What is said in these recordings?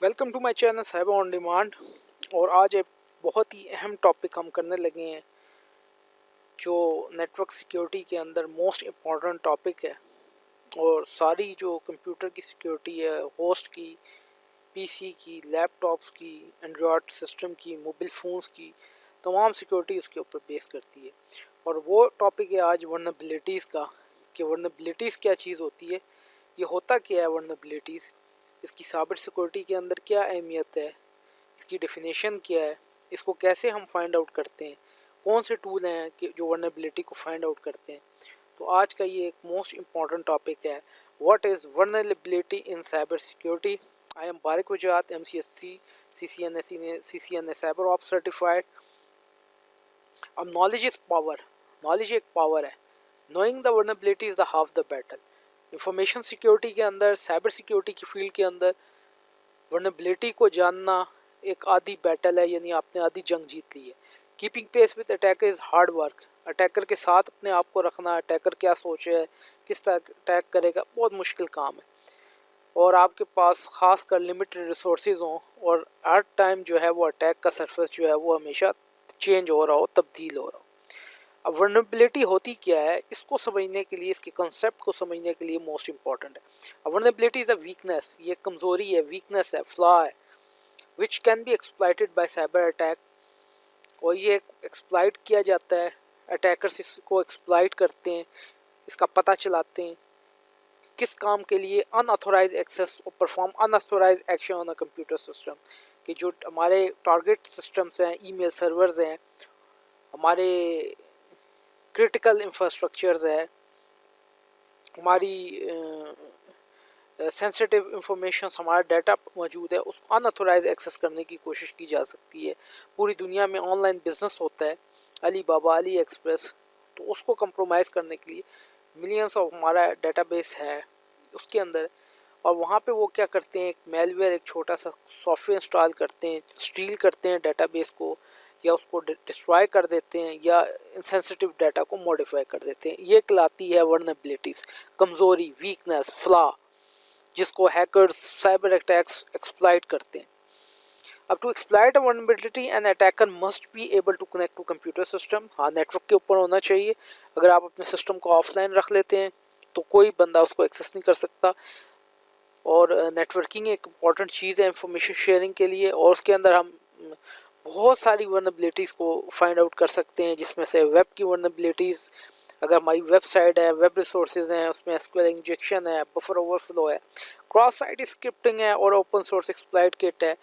Welcome to my channel cyber on demand. और आज एक बहुत ही अहम टॉपिक हम करने लगे हैं जो नेटवर्क सिक्योरिटी के अंदर मोस्ट इम्पॉर्टेंट टॉपिक है। और सारी जो कंप्यूटर की सिक्योरिटी है, होस्ट की, पीसी की, लैपटॉप्स की, एंड्रॉयड सिस्टम की, मोबाइल फ़ोन्स की, तमाम सिक्योरिटी उसके ऊपर बेस करती है। और वो टॉपिक है आज वर्नेबिलिटीज़ का, कि वर्नेबिलिटीज़ क्या चीज़ होती है, ये होता क्या है वर्नेबिलिटीज़, इसकी साइबर सिक्योरिटी के अंदर क्या अहमियत है, इसकी डेफिनेशन क्या है, इसको कैसे हम फाइंड आउट करते हैं, कौन से टूल हैं कि जो वर्नेबिलिटी को फाइंड आउट करते हैं। तो आज का ये एक मोस्ट इम्पॉर्टेंट टॉपिक है, what is vulnerability in cyber security. I am Barik Wajat, MCSC CCNA cyber op certified. अब नॉलेज इज़ पावर, नॉलेज एक पावर है। Knowing the vulnerability is the half the battle. Information security के अंदर, cyber security की field के अंदर vulnerability को जानना एक आधी बैटल है, यानी आपने आधी जंग जीत ली है। Keeping pace with attacker is hard work. Attacker के साथ अपने आप को रखना, अटैकर क्या सोचे है, किस तरह अटैक करेगा, बहुत मुश्किल काम है। और आपके पास ख़ास कर लिमिटेड रिसोर्सेज हों और हर टाइम जो है वो अटैक का सरफेस जो है वो हमेशा चेंज हो रहा हो, तब्दील हो रहा हो। अब वर्नेबिलिटी होती क्या है, इसको समझने के लिए, इसके कंसेप्ट को समझने के लिए मोस्ट इंपॉर्टेंट है। अब वर्नेबिलिटी इज़ अ वीकनेस, ये कमज़ोरी है, वीकनेस है, फ्लॉ है, which can be exploited bye cyber attack. और ये एक्सप्लॉइट किया जाता है, अटैकर्स इसको एक्सप्लॉइट करते हैं, इसका पता चलाते हैं किस काम के लिए, अनऑथोराइज एक्सेस और perform unauthorize action on a computer system. कि जो हमारे टारगेट सिस्टम्स हैं, ईमेल सर्वर्स हैं, हमारे क्रिटिकल इंफ्रास्ट्रक्चर्स है, हमारी सेंसिटिव इंफॉर्मेशन, हमारा डाटा मौजूद है, उसको अनऑथोराइज एक्सेस करने की कोशिश की जा सकती है। पूरी दुनिया में ऑनलाइन बिजनेस होता है, अली बाबा, अली एक्सप्रेस, तो उसको कंप्रोमाइज़ करने के लिए मिलियंस ऑफ हमारा डेटाबेस है उसके अंदर। और वहाँ पे वो क्या करते हैं, एक मेलवेयर, एक छोटा सा सॉफ्टवेयर इंस्टॉल करते हैं, स्टील करते हैं डेटाबेस को, या उसको डिस्ट्रॉय कर देते हैं, या इनसेंसिटिव डाटा को मॉडिफाई कर देते हैं। ये कहलाती है वर्नेबिलिटीज़, कमज़ोरी, वीकनेस, फ्लॉ, जिसको हैकर्स, साइबर अटैक्स एक्सप्लॉइट करते हैं। अब to exploit a vulnerability an attacker must be able to connect to computer system. हाँ, नेटवर्क के ऊपर होना चाहिए। अगर आप अपने सिस्टम को ऑफलाइन रख लेते हैं तो कोई बंदा उसको एक्सेस नहीं कर सकता। और नेटवर्किंग एक इम्पॉर्टेंट चीज़ है इंफॉर्मेशन शेयरिंग के लिए, और उसके अंदर हम बहुत सारी वर्नेबिलिटीज़ को फाइंड आउट कर सकते हैं, जिसमें से वेब की वर्नेबिलिटीज़, अगर हमारी वेबसाइट है, वेब रिसोर्सेज हैं, उसमें एसक्यूएल इंजेक्शन है, बफर ओवरफ्लो है, क्रॉस साइट स्क्रिप्टिंग है, और ओपन सोर्स एक्सप्लॉइट किट है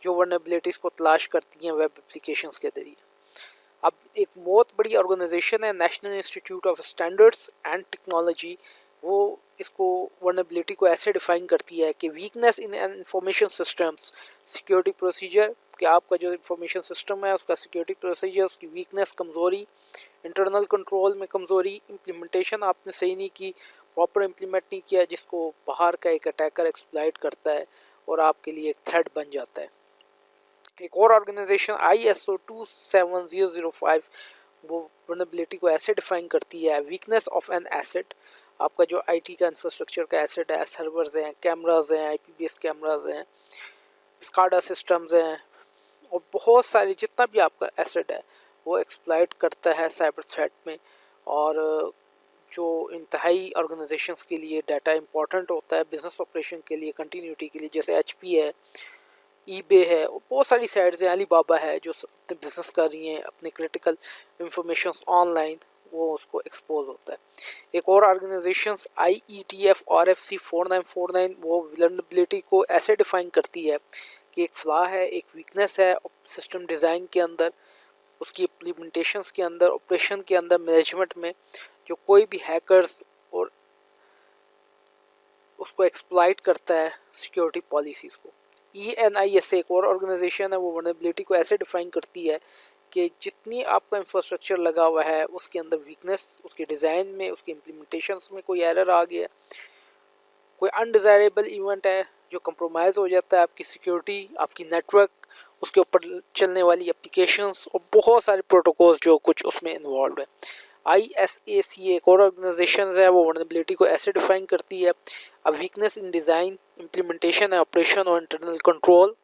जो वर्नेबिलिटीज़ को तलाश करती हैं वेब एप्लीकेशंस के ज़रिए। अब एक बहुत बड़ी ऑर्गेनाइजेशन है, national institute of standards and technology, वो इसको वर्नेबिलिटी को ऐसे डिफाइन करती है कि weakness in information systems security procedure, कि आपका जो इंफॉर्मेशन सिस्टम है उसका सिक्योरिटी प्रोसीजर, उसकी वीकनेस, कमज़ोरी, इंटरनल कंट्रोल में कमज़ोरी, इम्प्लीमेंटेशन आपने सही नहीं की, प्रॉपर इम्प्लीमेंट नहीं किया, जिसको बाहर का एक अटैकर एक्सप्लॉइट करता है और आपके लिए एक थ्रेट बन जाता है। एक और ऑर्गेनाइजेशन ISO 27005, वो वर्नेबिलिटी को ऐसे डिफाइन करती है, वीकनेस ऑफ एन एसेट, आपका जो IT का इंफ्रास्ट्रक्चर का एसेट है, सर्वर्स हैं, कैमराज हैं, IP बेस्ड कैमराज हैं, स्काडा सिस्टम्स हैं, और बहुत सारी जितना भी आपका एसेट है वो एक्सप्लॉइट करता है साइबर थ्रेट में। और जो इंतहाई ऑर्गेनाइजेशंस के लिए डाटा इंपॉर्टेंट होता है बिज़नेस ऑपरेशन के लिए, कंटिन्यूटी के लिए, जैसे HP है, ईबे है, और बहुत सारी साइट्स हैं, अली बाबा है, जो अपने बिजनेस कर रही हैं, अपने क्रिटिकल इंफॉर्मेशन ऑनलाइन, वो उसको एक्सपोज होता है। एक और ऑर्गेनाइजेशंस IETF RFC 4949, वो वल्नरेबिलिटी को ऐसे डिफाइन करती है कि एक फ्लॉ है, एक वीकनेस है सिस्टम डिज़ाइन के अंदर, उसकी इम्प्लीमेंटेशंस के अंदर, ऑपरेशन के अंदर, मैनेजमेंट में, जो कोई भी हैकर्स और उसको एक्सप्लॉइट करता है सिक्योरिटी पॉलिसीज़ को। ENISA एक और ऑर्गेनाइजेशन है, वो वर्नेबिलिटी को ऐसे डिफाइन करती है कि जितनी आपका इंफ्रास्ट्रक्चर लगा हुआ है उसके अंदर वीकनेस, उसके डिज़ाइन में, उसके इम्प्लीमेंटेशंस में कोई एरर आ गया, कोई अनडिज़ायरेबल इवेंट है जो कंप्रोमाइज़ हो जाता है आपकी सिक्योरिटी, आपकी नेटवर्क, उसके ऊपर चलने वाली एप्लीकेशंस, और बहुत सारे प्रोटोकॉल्स जो कुछ उसमें इन्वॉल्व है। ISAC एक और ऑर्गेनाइजेशन है, वो वर्नेबिलिटी को ऐसे डिफाइन करती है: a weakness in design, implementation, operation और इंटरनल कंट्रोल।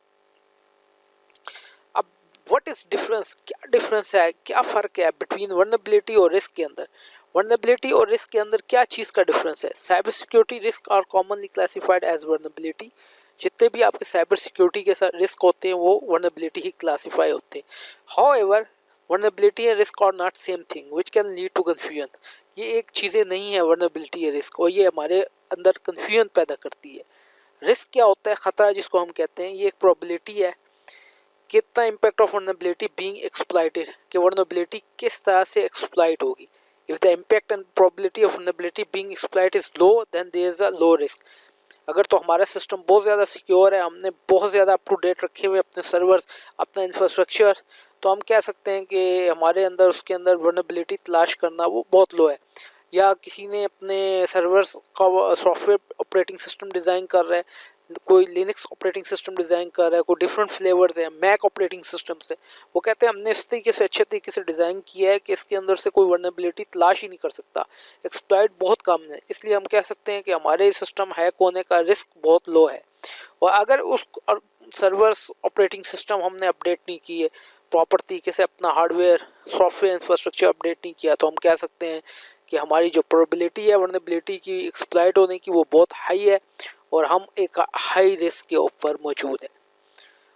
अब व्हाट इज डिफरेंस, क्या डिफरेंस है, क्या फ़र्क है बिटवीन वर्नेबिलिटी और रिस्क के अंदर? वर्नेबिलिटी और रिस्क के अंदर क्या चीज़ का डिफरेंस है? Cyber security risk are commonly classified as vulnerability. जितने भी आपके साइबर सिक्योरिटी के साथ रिस्क होते हैं वो वर्नेबिलिटी ही क्लासीफाई होते हैं। However vulnerability and risk are not same thing which can lead to confusion. ये एक चीज़ें नहीं है वर्नेबिलिटी या रिस्क, और ये हमारे अंदर कन्फ्यूजन पैदा करती है। रिस्क क्या होता है? ख़तरा जिसको हम कहते हैं, ये एक प्रोबेबिलिटी है कितना impact of vulnerability being exploited, कि वर्नेबिलिटी किस तरह से एक्सप्लॉइट होगी। If the impact and probability of vulnerability being exploit is low then there is a low risk. अगर तो हमारा सिस्टम बहुत ज़्यादा सिक्योर है, हमने बहुत ज़्यादा अप टू डेट रखे हुए अपने सर्वर्स, अपना इंफ्रास्ट्रक्चर, तो हम कह सकते हैं कि हमारे अंदर उसके अंदर वर्नेबिलिटी तलाश करना वो बहुत लो है। या किसी ने अपने सर्वर्स का सॉफ्टवेयर ऑपरेटिंग सिस्टम डिज़ाइन कर रहा है, कोई लिनक्स ऑपरेटिंग सिस्टम डिज़ाइन कर रहा है, कोई डिफरेंट फ्लेवर्स है मैक ऑपरेटिंग सिस्टम से, वो कहते हैं हमने इस तरीके से अच्छे तरीके से डिज़ाइन किया है कि इसके अंदर से कोई वर्नेबिलिटी तलाश ही नहीं कर सकता, एक्सप्लॉइट बहुत कम है, इसलिए हम कह सकते हैं कि हमारे सिस्टम हैक होने का रिस्क बहुत लो है। और अगर उस सर्वर्स ऑपरेटिंग सिस्टम हमने अपडेट नहीं की है प्रॉपर तरीके से, अपना हार्डवेयर सॉफ्टवेयर इंफ्रास्ट्रक्चर अपडेट नहीं किया, तो हम कह सकते हैं कि हमारी जो प्रोबेबिलिटी है वर्नेबिलिटी की एक्सप्लॉइट होने की वो बहुत हाई है, और हम एक हाई रिस्क के ऊपर मौजूद है।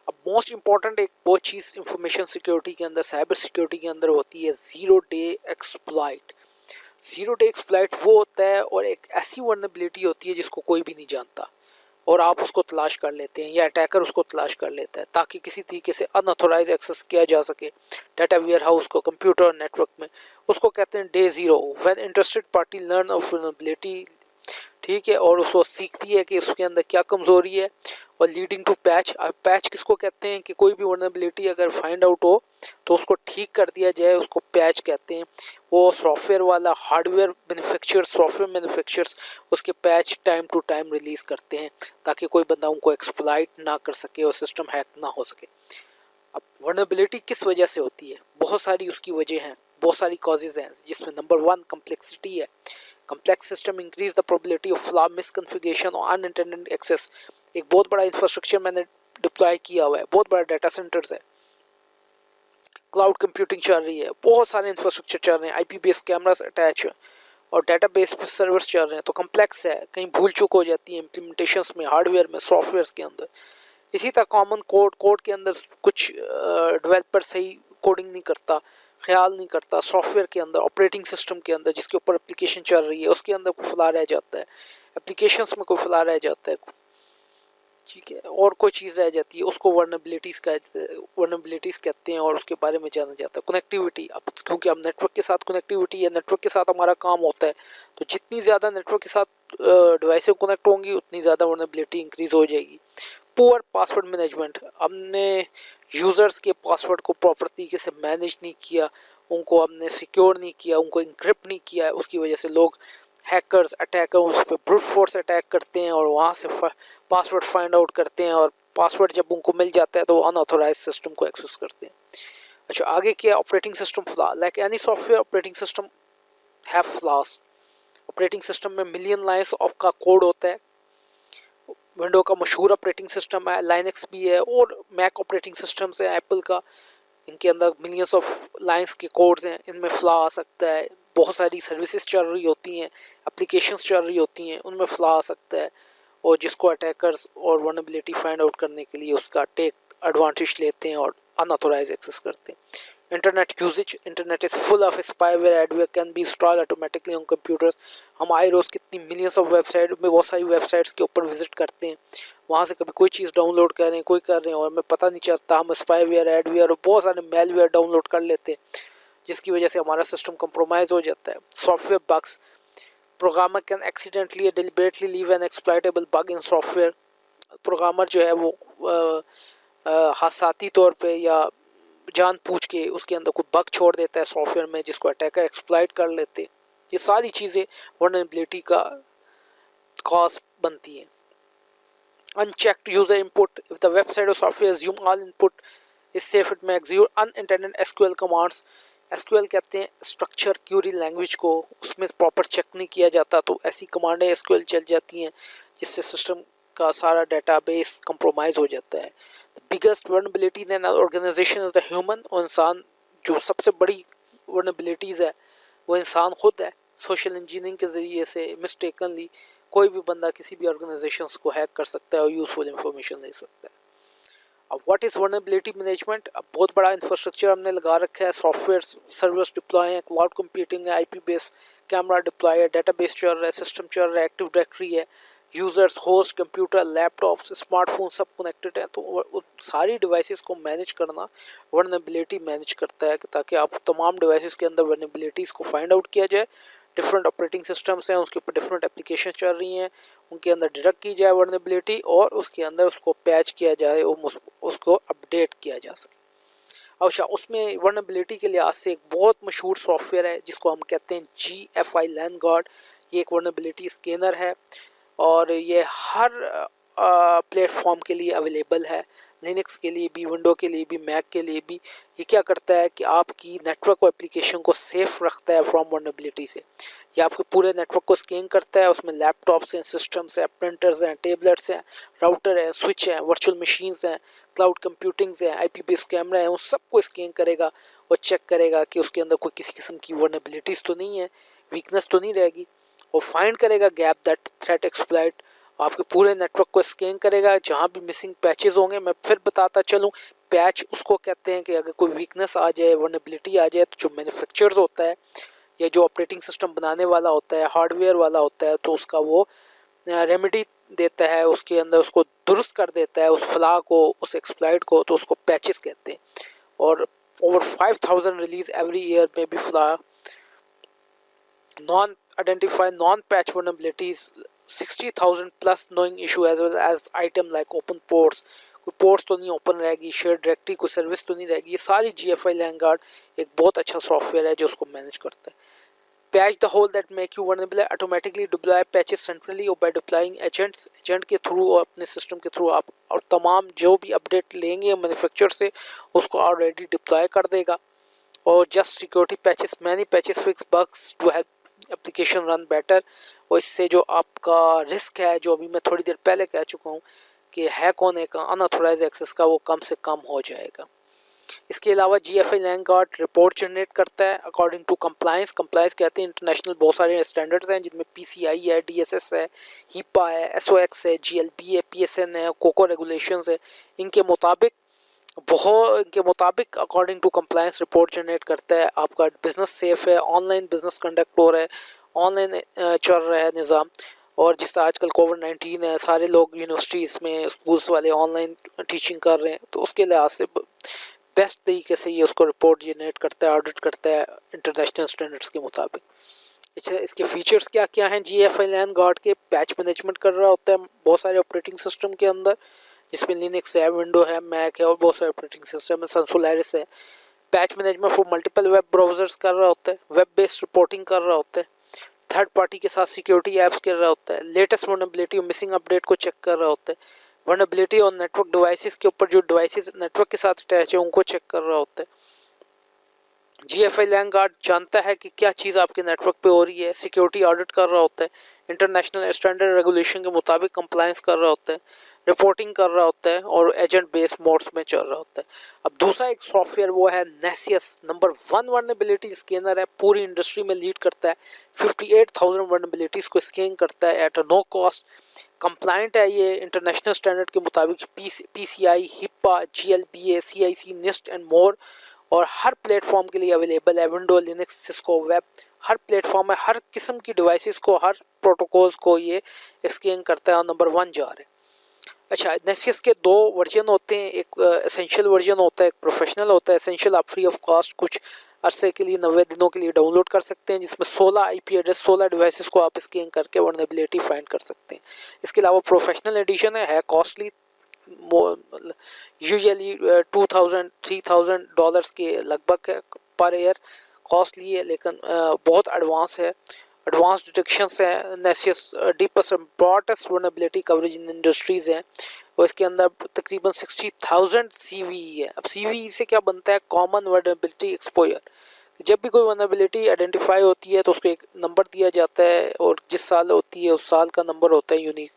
अब मोस्ट इम्पॉर्टेंट एक वो चीज़ इंफॉर्मेशन सिक्योरिटी के अंदर, साइबर सिक्योरिटी के अंदर होती है zero day exploit. Zero day exploit वो होता है और एक ऐसी वर्नेबिलिटी होती है जिसको कोई भी नहीं जानता और आप उसको तलाश कर लेते हैं या अटैकर उसको तलाश कर लेता है ताकि किसी तरीके से अनऑथोराइज एक्सेस किया जा सके डाटा वेयर हाउस को, कंप्यूटर और नेटवर्क में। उसको कहते हैं day zero, when interested party learn of vulnerability, ठीक है, और उसको सीखती है कि उसके अंदर क्या कमज़ोरी है, और लीडिंग टू पैच। पैच किसको कहते हैं कि कोई भी वर्नेबिलिटी अगर फाइंड आउट हो तो उसको ठीक कर दिया जाए, उसको पैच कहते हैं। वो सॉफ्टवेयर वाला हार्डवेयर मैन्युफैक्चरर्स, सॉफ्टवेयर मैन्युफैक्चरर्स उसके patch time to time release करते हैं ताकि कोई बंदा उनको एक्सप्लॉइट ना कर सके और सिस्टम हैक ना हो सके। अब वर्नेबिलिटी किस वजह से होती है? बहुत सारी उसकी वजह हैं, बहुत सारी कॉजेज़ हैं, जिसमें नंबर 1 कम्प्लेक्सिटी है। Complex system increase the probability of flaw, misconfiguration और अनइंटेंडेड एक्सेस। एक बहुत बड़ा इंफ्रास्ट्रक्चर मैंने डिप्लॉय किया हुआ है, बहुत बड़ा डाटा सेंटर्स है, क्लाउड कंप्यूटिंग चल रही है, बहुत सारे इंफ्रास्ट्रक्चर चल रहे हैं, आईपी बेस्ड कैमरास अटैच है और डाटाबेस पे सर्वर्स चल रहे हैं, तो कम्प्लेक्स है, कहीं भूल चूक हो जाती है इम्प्लीमेंटेशंस में, हार्डवेयर में, सॉफ्टवेयर के अंदर। इसी तरह कॉमन कोड के अंदर कुछ डेवलपर सही कोडिंग नहीं करता, ख्याल नहीं करता, सॉफ्टवेयर के अंदर, ऑपरेटिंग सिस्टम के अंदर जिसके ऊपर एप्लीकेशन चल रही है उसके अंदर कोई फ्लॉ रह जाता है, एप्लीकेशंस में कोई फ्लॉ रह जाता है, ठीक है, और कोई चीज़ रह जाती है, उसको वर्नेबिलिटीज़ कहते हैं और उसके बारे में जाना जाता है। कनेक्टिविटी, अब क्योंकि अब नेटवर्क के साथ कनेक्टिविटी है, नेटवर्क के साथ हमारा काम होता है, तो जितनी ज़्यादा नेटवर्क के साथ डिवाइसें कनेक्ट होंगी उतनी ज़्यादा वर्नेबिलिटी इंक्रीज़ हो जाएगी। पुअर पासवर्ड मैनेजमेंट, हमने यूज़र्स के पासवर्ड को प्रॉपर तरीके से मैनेज नहीं किया, उनको हमने सिक्योर नहीं किया, उनको इंक्रिप्ट नहीं किया है, उसकी वजह से लोग हैकर्स अटैकर उस पर ब्रूट फोर्स अटैक करते हैं और वहाँ से पासवर्ड फाइंड आउट करते हैं, और पासवर्ड जब उनको मिल जाता है तो वो अनऑथोराइज सिस्टम को एक्सेस करते हैं। अच्छा, आगे क्या? Operating system flaw. Like any software operating system have floss. Operating system में मिलियन लाइन्स ऑफ का कोड होता है। विंडो का मशहूर ऑपरेटिंग सिस्टम है, लाइनक्स भी है, और मैक ऑपरेटिंग सिस्टम्स है एप्पल का, इनके अंदर मिलियंस ऑफ लाइन्स के कोड्स हैं, इनमें फ्लॉ आ सकता है। बहुत सारी सर्विसेज चल रही होती हैं, एप्लीकेशंस चल रही होती हैं, उनमें फ्लॉ आ सकता है, और जिसको अटैकर्स और वर्नेबिलिटी फाइंड आउट करने के लिए उसका टेक एडवांटेज लेते हैं और अनऑथोराइज एक्सेस करते हैं। Internet usage, internet is full of spyware, adware can be install automatically on computers. हम आए रोज़ कितनी मिलियंस ऑफ वेबसाइट में, बहुत सारी वेबसाइट्स के ऊपर विजिट करते हैं, वहाँ से कभी कोई चीज़ डाउनलोड कर रहे हैं, कोई कर रहे हैं, और हमें पता नहीं चलता, हम स्पाईवेयर, एडवेयर और बहुत सारे मेलवेयर डाउनलोड कर लेते हैं, जिसकी वजह से हमारा सिस्टम कंप्रोमाइज़ हो जाता है। Software bugs, programmer can accidentally या deliberately leave an exploitable bug in software. Programmer जो है वो हादसाती तौर पे या जानबूझ के उसके अंदर कोई बग छोड़ देता है सॉफ्टवेयर में, जिसको अटैकर एक्सप्लॉइट कर लेते हैं। ये सारी चीज़ें वर्नेबिलिटी का कॉज बनती हैं। Unchecked user input, if the website और software assume all input is safe, it may execute unintended SQL commands SQL कहते हैं स्ट्रक्चर क्यूरी लैंग्वेज को, उसमें प्रॉपर चेक नहीं किया जाता तो ऐसी कमांडें एसक्यूएल चल जाती हैं जिससे सिस्टम का सारा डेटाबेस कंप्रोमाइज़ हो जाता है। The biggest vulnerability in an organization is the human, और इंसान जो सबसे बड़ी वर्नेबिलिटीज़ है वो इंसान खुद है। सोशल इंजीनियरिंग के ज़रिए से मिस्टेकनली कोई भी बंदा किसी भी ऑर्गेनाइजेशन को हैक कर सकता है और यूज़फुल इंफॉर्मेशन ले सकता है। अब व्हाट इज़ वर्नेबिलिटी मैनेजमेंट? अब बहुत बड़ा इंफ्रास्ट्रक्चर हमने लगा रखा है, सॉफ्टवेयर सर्वर्स डिप्लॉय है, क्लाउड कंप्यूटिंग है, आईपी बेस कैमरा डिप्लॉय है, डेटाबेस चल रहा है, सिस्टम चल रहा है, एक्टिव डायरेक्टरी है, users, host, computer, laptops, smartphone सब कनेक्टेड हैं। तो उन सारी डिवाइसेस को मैनेज करना वर्नेबिलिटी मैनेज करता है, ताकि आप तमाम डिवाइसेस के अंदर वर्नेबिलिटीज़ को फाइंड आउट किया जाए। डिफरेंट ऑपरेटिंग सिस्टम्स हैं, उसके ऊपर डिफरेंट एप्लीकेशन चल रही हैं, उनके अंदर डिटेक्ट की जाए वर्नेबिलिटी और उसके अंदर उसको पैच किया जाए और उसको अपडेट किया जा सके। अच्छा, उसमें वर्नेबिलिटी के लिहाज से एक बहुत मशहूर सॉफ्टवेयर है जिसको हम कहते हैं GFI लैंडगार्ड। ये एक वर्नेबिलिटी स्कैनर है और ये हर प्लेटफॉर्म के लिए अवेलेबल है, लिनक्स के लिए भी, विंडो के लिए भी, मैक के लिए भी। ये क्या करता है कि आपकी नेटवर्क और एप्लीकेशन को सेफ रखता है फ्रॉम वर्नेबिलिटी से। ये आपके पूरे नेटवर्क को स्कैन करता है, उसमें लैपटॉप्स हैं, सिस्टम्स हैं, प्रिंटर्स हैं, टेबलेट्स हैं, राउटर हैं, स्विच हैं, वर्चुअल मशीन्स हैं, क्लाउड कंप्यूटिंग्स हैं, IP बेस्ड कैमरा है, उन सबको स्कैन करेगा और चेक करेगा कि उसके अंदर कोई किसी किस्म की वर्नेबिलिटीज़ तो नहीं है, वीकनेस तो नहीं रहेगी, और फाइंड करेगा गैप दैट थ्रेट एक्सप्लॉइट। आपके पूरे नेटवर्क को स्कैन करेगा, जहाँ भी मिसिंग पैचेस होंगे, मैं फिर बताता चलूँ, पैच उसको कहते हैं कि अगर कोई वीकनेस आ जाए, वर्नेबिलिटी आ जाए, तो जो मैन्युफैक्चरर्स होता है या जो ऑपरेटिंग सिस्टम बनाने वाला होता है, हार्डवेयर वाला होता है, तो उसका वो रेमेडी देता है, उसके अंदर उसको दुरुस्त कर देता है उस फ्ला को, उस एक्सप्लॉइट को, तो उसको पैचेस कहते हैं। और ओवर 5000 रिलीज एवरी ईयर में भी फ्ला non identify non-patch vulnerabilities, 60,000 plus knowing issue as well as item like open ports, कोई पोर्ट्स तो नहीं ओपन रहेगी, शेयर डायरेक्टरी कोई सर्विस तो नहीं रहेगी। ये सारी GFI लैंडगार्ड एक बहुत अच्छा सॉफ्टवेयर है जो उसको मैनेज करता है। Patch the hole that make you vulnerable, automatically deploy patches centrally और बाय डिप्लॉइंग एजेंट्स, एजेंट के थ्रू और अपने सिस्टम के थ्रू आप और तमाम जो भी अपडेट लेंगे मैन्युफैक्चर से उसको ऑलरेडी डिप्लॉय कर देगा। और just security patches, many patches fix bugs to help application run better, और इससे जो आपका रिस्क है, जो अभी मैं थोड़ी देर पहले कह चुका हूँ कि हैक होने का, अनऑथोराइज एक्सेस का, वो कम से कम हो जाएगा। इसके अलावा GFI लैंडगार्ड रिपोर्ट जनरेट करता है अकॉर्डिंग टू कंप्लायंस। कंप्लायंस कहते हैं इंटरनेशनल बहुत सारे स्टैंडर्ड्स हैं जिनमें PCI है, DSS है, HIPAA है, SOX है, GLB है, PSN है, COCO रेगुलेशंस है। इनके मुताबिक according to compliance report generate करता है। आपका बिजनेस सेफ है, ऑनलाइन बिजनेस कंडक्ट हो रहा है, ऑनलाइन चल रहा है निज़ाम। और जिस तरह आजकल कोविड-19 है, सारे लोग यूनिवर्सिटीज़ में, स्कूल्स वाले ऑनलाइन टीचिंग कर रहे हैं, तो उसके लिहाज से बेस्ट तरीके से ये उसको रिपोर्ट जनरेट करता है, ऑडिट करता है इंटरनेशनल स्टैंडर्ड्स के मुताबिक। अच्छा, इसके फीचर्स क्या क्या हैं? GFI लैंडगार्ड के पैच मैनेजमेंट कर रहा होता है बहुत सारे ऑपरेटिंग सिस्टम के अंदर, जिसमें लिनक्स है, विंडो है, मैक है और बहुत सारे ऑपरेटिंग सिस्टम है, सन सोलारिस है। Patch management for multiple web browsers कर रहा होता है, वेब बेस्ड रिपोर्टिंग कर रहा होता है, थर्ड पार्टी के साथ सिक्योरिटी ऐप्स कर रहा होता है, लेटेस्ट वर्नेबिलिटी और मिसिंग अपडेट को चेक कर रहा होता है, वर्नेबिलिटी और नेटवर्क डिवाइसेस के ऊपर, जो डिवाइसेस नेटवर्क के साथ अटैच है, उनको चेक कर रहा होता है। GFI लैंडगार्ड जानता है कि क्या चीज़ आपके नेटवर्क पे हो रही है, सिक्योरिटी ऑडिट कर रहा होता है, इंटरनेशनल स्टैंडर्ड रेगुलेशन के मुताबिक कंप्लायंस कर रहा होता है, रिपोर्टिंग कर रहा होता है और एजेंट बेस्ड मोड्स में चल रहा होता है। अब दूसरा एक सॉफ्टवेयर वो है नेसियस, नंबर 1 वर्नेबिलिटी स्कैनर है, पूरी इंडस्ट्री में लीड करता है, 58,000 वर्नेबिलिटीज़ को स्कैन करता है at a no cost. Compliant है ये इंटरनेशनल स्टैंडर्ड के मुताबिक, PCI, HIPAA, GLBA, CIC, NIST and more, और हर प्लेटफॉर्म के लिए अवेलेबल है, विंडो, लिनक्स, सिस्को, वेब, हर प्लेटफॉर्म है, हर किस्म की डिवाइसेस को, हर प्रोटोकॉल्स को ये स्कैन करता है और नंबर 1 जा रहा है। अच्छा, नेसियस के 2 वर्जन होते हैं, एक एसेंशियल वर्जन होता है, एक प्रोफेशनल होता है। एसेंशियल आप फ्री ऑफ कॉस्ट कुछ अरसे के लिए 90 दिनों के लिए डाउनलोड कर सकते हैं, जिसमें 16 IP एड्रेस, 16 डिवाइसेस को आप स्कैन करके वर्नेबिलिटी फाइंड कर सकते हैं। इसके अलावा प्रोफेशनल एडिशन है कॉस्टली, यूजुअली $2,000-3,000 के लगभग है पर ईयर, कॉस्टली है लेकिन बहुत एडवांस है, एडवांस डिटेक्शंस है। Nessus deepest broadest vulnerability coverage in industries है, और इसके अंदर तकरीबन 60,000 CVE है। अब CVE से क्या बनता है? कॉमन वर्नेबिलिटी एक्सपोजर, जब भी कोई वनरेबिलिटी आइडेंटिफाई होती है तो उसको एक नंबर दिया जाता है और जिस साल होती है उस साल का नंबर होता है यूनिक।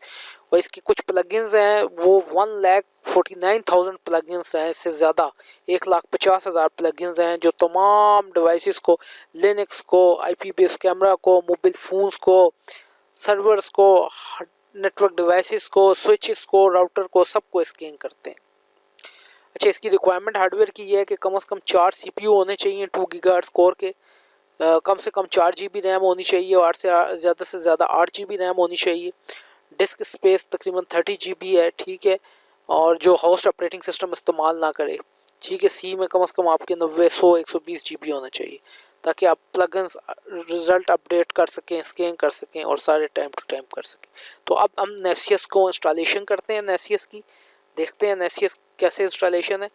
और इसकी कुछ प्लगइन्स हैं वो 1,49,000 प्लगइन्स हैं, इससे ज़्यादा 1,50,000 प्लगइन्स हैं जो तमाम डिवाइसेस को, लिनक्स को, IP बेस्ड कैमरा को, मोबाइल फ़ोन्स को, सर्वर्स को, नेटवर्क डिवाइसेस को, स्विचेस को, राउटर को, सबको स्कैन करते हैं। अच्छा, इसकी रिक्वायरमेंट हार्डवेयर की ये है कि कम से कम 4 CPU होने चाहिए 2 गीगाहर्ट्ज़ कोर के, कम से कम 4 GB रैम होनी चाहिए और ज़्यादा से ज़्यादा 8 GB रैम होनी चाहिए। डिस्क स्पेस तकरीबन 30 GB है, ठीक है। और जो होस्ट ऑपरेटिंग सिस्टम इस्तेमाल ना करे, ठीक है। सी में कम से कम आपके 90, 100, 120 GB होना चाहिए ताकि आप प्लगइन्स रिज़ल्ट अपडेट कर सकें, स्कैन कर सकें और सारे टाइम टू टाइम कर सकें। तो अब हम नेसियस को इंस्टॉलेशन करते हैं, नेसियस की देखते हैं नेसियस कैसे इंस्टॉलेशन है।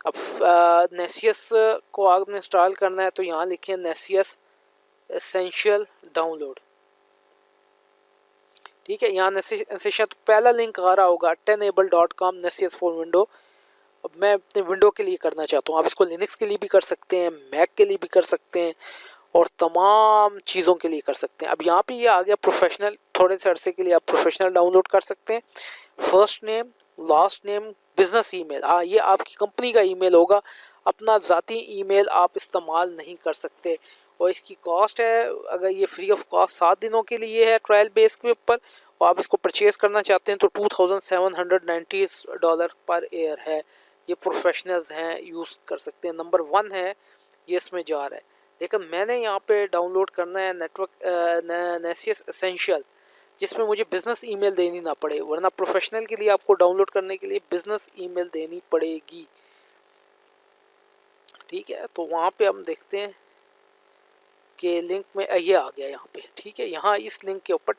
अब नेसियस को आपने इंस्टॉल करना है तो यहाँ लिखिए नेसियस एसेंशियल डाउनलोड, ठीक है। यहाँ नेसियस तो पहला लिंक आ रहा होगा tenable.com नेसियस फॉर विंडो। अब मैं अपने विंडो के लिए करना चाहता हूँ, आप इसको लिनक्स के लिए भी कर सकते हैं, मैक के लिए भी कर सकते हैं और तमाम चीज़ों के लिए कर सकते हैं। अब यहाँ पे ये आ गया प्रोफेशनल, थोड़े से अरसे के लिए आप प्रोफेशनल डाउनलोड कर सकते हैं। First name, last name, business email, हाँ ये आपकी कंपनी का ईमेल होगा, अपना ज़ाती ईमेल आप इस्तेमाल नहीं कर सकते। और इसकी कॉस्ट है, अगर ये फ्री ऑफ कॉस्ट 7 दिनों के लिए है ट्रायल बेस के ऊपर और आप इसको परचेज़ करना चाहते हैं तो $2,790 पर ईयर है। ये प्रोफेशनल्स हैं, यूज़ कर सकते हैं। नंबर 1 है ये इसमें जा रहा है, लेकिन मैंने यहाँ पे डाउनलोड करना है नेसियस एसेंशियल, जिसमें मुझे बिज़नेस ईमेल देनी ना पड़े, वरना प्रोफेशनल के लिए आपको डाउनलोड करने के लिए बिज़नेस ईमेल देनी पड़ेगी, ठीक है। तो वहाँ पे हम देखते हैं कि लिंक में ये आ गया यहाँ पे, ठीक है। यहाँ इस लिंक के ऊपर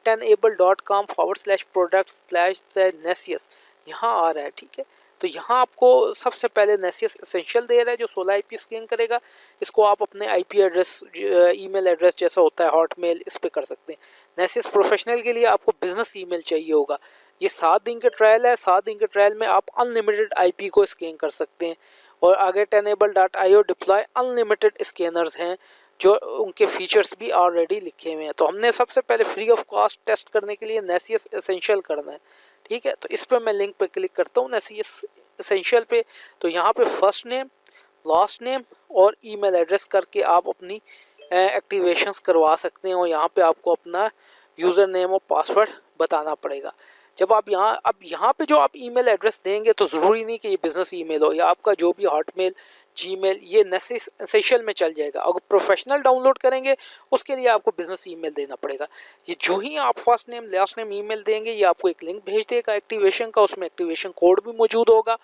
tenable.com/product/Nesius यहाँ आ रहा है, ठीक है। तो यहाँ आपको सबसे पहले नेसियस एसेंशियल दे रहा है जो 16 IP स्कैन करेगा। इसको आप अपने IP एड्रेस, ईमेल एड्रेस जैसा होता है हॉटमेल, इस पे कर सकते हैं। नेसियस प्रोफेशनल के लिए आपको बिजनेस ईमेल चाहिए होगा। ये 7 दिन का ट्रायल है, 7 दिन के ट्रायल में आप अनलिमिटेड IP को स्कैन कर सकते हैं। और आगे tenable.io डिप्लॉय अनलिमिटेड स्कैनर्स हैं जो उनके फीचर्स भी ऑलरेडी लिखे हुए हैं। तो हमने सबसे पहले फ्री ऑफ कॉस्ट टेस्ट करने के लिए नेसियस एसेंशियल करना है, ठीक है। तो इस पर मैं लिंक पे क्लिक करता हूँ नेसियस एसेंशियल पे। तो यहाँ पे फर्स्ट नेम, लास्ट नेम और ईमेल एड्रेस करके आप अपनी एक्टिवेशंस करवा सकते हैं और यहाँ पे आपको अपना यूज़र नेम और पासवर्ड बताना पड़ेगा। जब आप यहाँ पे जो आप ईमेल एड्रेस देंगे तो ज़रूरी नहीं कि ये बिज़नेस ईमेल हो, या आपका जो भी हॉटमेल, जीमेल, ये नेसियस एसेंशियल में चल जाएगा। अगर प्रोफेशनल डाउनलोड करेंगे उसके लिए आपको बिज़नेस ईमेल देना पड़ेगा। ये जो ही आप first name last name email देंगे ये आपको एक लिंक भेज देगा एक्टिवेशन का, उसमें एक्टिवेशन कोड भी मौजूद होगा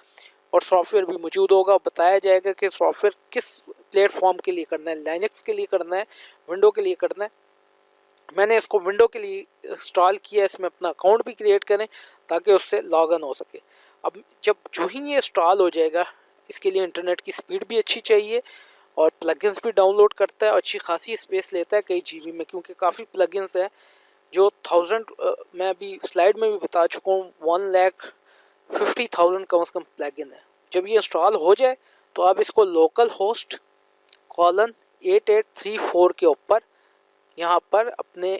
और सॉफ्टवेयर भी मौजूद होगा। बताया जाएगा कि सॉफ्टवेयर किस प्लेटफॉर्म के लिए करना है, लाइनक्स के लिए करना है, विंडो के लिए करना है। मैंने इसको विंडो के लिए इंस्टॉल किया, इसमें अपना अकाउंट भी क्रिएट करें ताकि उससे लॉग इन हो सके। अब जब जो ही ये इंस्टॉल हो जाएगा, इसके लिए इंटरनेट की स्पीड भी अच्छी चाहिए और प्लगइन्स भी डाउनलोड करता है, अच्छी खासी स्पेस लेता है कई GB में, क्योंकि काफ़ी प्लगइन्स हैं जो 1000, मैं अभी स्लाइड में भी बता चुका हूँ 1,50,000 कम से कम प्लगइन है। जब ये इंस्टॉल हो जाए तो आप इसको लोकल होस्ट :8834 के ऊपर यहाँ पर अपने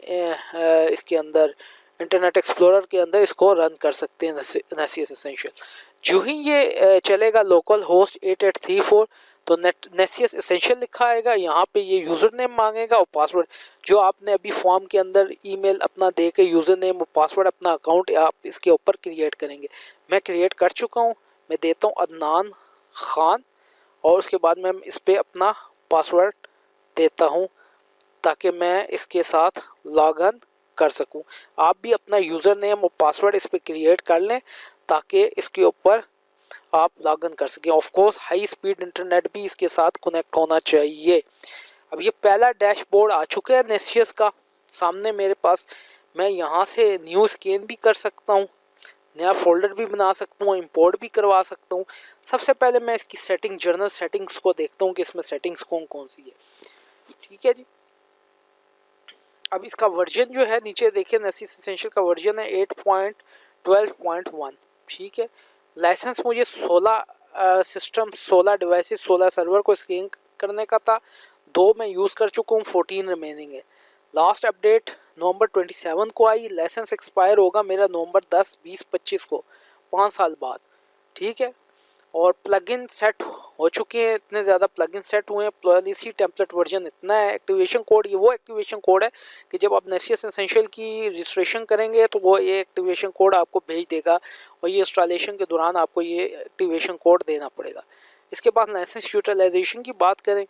इसके अंदर इंटरनेट एक्सप्लोरर के अंदर इसको रन कर सकते हैं नेसियस एसेंशियल। जो ही ये चलेगा लोकल होस्ट 8834 तो नेसियस एसेंशियल लिखा आएगा। यहाँ पे ये यूज़र नेम मांगेगा और पासवर्ड जो आपने अभी फॉर्म के अंदर ईमेल अपना दे के यूज़र नेम और पासवर्ड अपना अकाउंट आप इसके ऊपर क्रिएट करेंगे। मैं क्रिएट कर चुका हूँ, मैं देता हूँ अदनान खान और उसके बाद मैं इस पर अपना पासवर्ड देता हूँ ताकि मैं इसके साथ लॉग इन कर सकूं। आप भी अपना यूज़र नेम और पासवर्ड इस पर क्रिएट कर लें ताकि इसके ऊपर आप लॉग इन कर सकें। Of course high speed internet भी इसके साथ कनेक्ट होना चाहिए। अब ये पहला डैशबोर्ड आ चुका है नेसियस का सामने मेरे पास। मैं यहाँ से न्यू स्कैन भी कर सकता हूँ, नया फोल्डर भी बना सकता हूँ, इंपोर्ट भी करवा सकता हूँ। सबसे पहले मैं इसकी सेटिंग, जर्नल सेटिंग्स को देखता हूँ कि इसमें सेटिंग्स कौन कौन सी है, ठीक है जी। अब इसका वर्जन जो है नीचे देखिए, नेसियस एसेंशियल का वर्जन है 8.12.1, ठीक है। लाइसेंस मुझे 16 सिस्टम, 16 डिवाइसेस, 16 सर्वर को स्कैन करने का था 2 मैं यूज़ कर चुका हूँ, 14 रिमेनिंग है। लास्ट अपडेट नवंबर 27 को आई, लाइसेंस एक्सपायर होगा मेरा नवंबर 10, 20, 25 को, 5 साल बाद। ठीक है, और प्लगइन सेट हो चुके हैं, इतने ज़्यादा प्लगइन सेट हुए हैं, पॉलिसी टेम्पलेट वर्जन इतना है। एक्टिवेशन कोड, ये वो एक्टिवेशन कोड है कि जब आप नेसियस एसेंशियल की रजिस्ट्रेशन करेंगे तो वो ये एक्टिवेशन कोड आपको भेज देगा और ये इंस्टॉलेशन के दौरान आपको ये एक्टिवेशन कोड देना पड़ेगा। इसके बाद लाइसेंस यूटिलाइजेशन की बात करें,